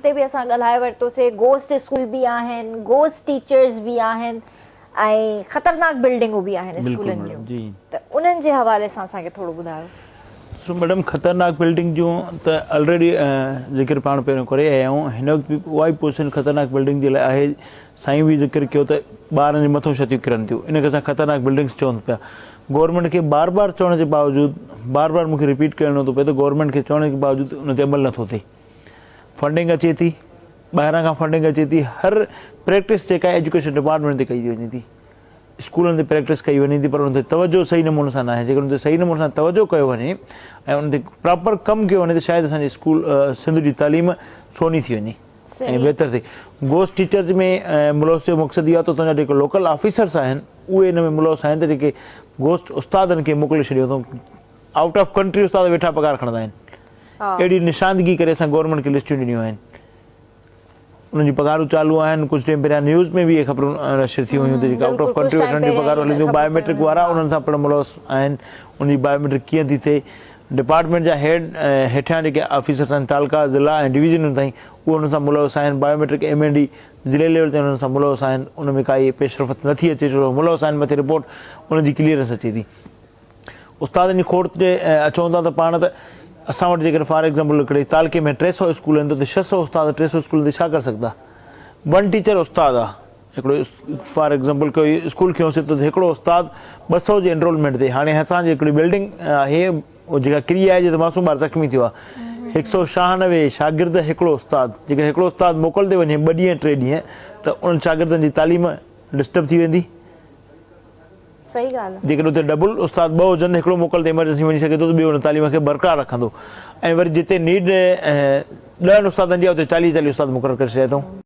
ते भी असां ॻाल्हाए वरितोसीं, गोस्ट स्कूल भी आहिनि, गोस्ट टीचर्स भी आहिनि ऐं ख़तरनाक बिल्डिंगूं भी आहिनि स्कूलनि जूं, जी त उन्हनि जे हवाले सां असांखे थोरो ॿुधायो। सो मैडम ख़तरनाक बिल्डिंग जूं त ऑलरेडी ज़िक्र पाण पहिरियों करे आया आहियूं। हिन वक़्तु बि उहा ई पोज़ीशन ख़तरनाक बिल्डिंग जे लाइ आहे। साईं बि ज़िक्र कयो त ॿारनि जे मथां छतियूं किरनि थियूं, इन खे असां ख़तरनाक बिल्डिंग्स चवनि पिया। गवर्नमेंट खे बार बार चवण जे बावजूदि, बार बार मूंखे रिपीट करिणो थो पए त गवर्नमेंट खे चवण जे बावजूदि उन ते अमल नथो थिए। फंडिंग अचे थी, ॿाहिरां खां फंडिंग अचे थी, हर प्रैक्टिस जेका आहे एजुकेशन डिपार्टमेंट ते कई वञे थी, स्कूलनि ते प्रैक्टिस कई वञे थी, पर उन ते तवजो सही नमूने सां न आहे। जेकर उन ते सही नमूने सां तवजो कयो वञे ऐं उन ते प्रॉपर कमु कयो वञे त शायदि असांजे स्कूल सिंध जी तालीम सोनी थी वञे ऐं बहितर थिए। गोस्ट टीचर्स में मुलवस जो मक़सदु इहो आहे त उतां जा जेके लोकल ऑफिसर्स आहिनि उहे इन में मुलवस आहिनि, त जेके गोस्ट उस्तादनि खे मोकिले छॾियो अथऊं, आउट ऑफ कंट्री उस्ताद वेठा पघार खणंदा आहिनि। अहिड़ी निशानदगी करे असां गवर्नमेंट खे लिस्टियूं ॾिनियूं आहिनि, उन्हनि जी पघारूं चालू आहिनि। कुझु टाइम पहिरियां न्यूज़ में बि इहे ख़बरूं नशर थी हुयूं त जेके आउट ऑफ कंट्री वेठनि जी पघारूं हलनि थियूं, बायोमेट्रिक वारा उन्हनि सां पिणु मुलवस आहिनि। उनजी बायोमेट्रिक कीअं थी थिए, डिपार्टमेंट जा हेड हेठियां जेके ऑफिसर्स आहिनि तालका ज़िला ऐं डिवीजन ताईं, उहे उन सां मुलवस आहिनि। बायोमेट्रिक MND ज़िले लेवल ते उन्हनि सां मुलवस आहिनि। उन में काई पेशरफ़त नथी अचे, छो मुलवस आहिनि, मथे रिपोर्ट उनजी क्लियरेंस अचे थी। उस्तादनि जी खोड़ ते अचूं था त पाण त असां वटि जेकर फॉर एग्ज़ाम्पल हिकिड़े तालके में 300 स्कूल आहिनि त 600 उस्ताद 300 स्कूल ते छा करे सघंदा? वन टीचर उस्ताद आहे। हिकिड़ो फॉर एग्ज़ाम्पल कोई स्कूल खयोंसीं त हिकिड़ो उस्ताद 200 जे एनरोलमेंट ते। हाणे असांजी हिकिड़ी बिल्डिंग आहे जेका किरी आहे, जिते मासूम ॿार ज़ख़्मी थियो आहे, 196 शागिर्द, हिकिड़ो उस्ताद। जेकर हिकिड़ो उस्ताद मोकिलंदे वञे 2 ॾींहं 3 ॾींहं त उन्हनि शागिर्दनि जी तालीम डिस्टर्ब थी वेंदी। सही ॻाल्हि आहे। जेकर उते डबल उस्ताद 2 हुजनि, हिकिड़ो मोकिल ते इमरजेंसी वञी सघे थो त ॿियो हुन तालीम खे बरक़रार रखंदो। ऐं वरी जिते नीड 10 उस्तादनि जी आहे उते 40 उस्ताद मुक़ररु करे छॾिया अथऊं।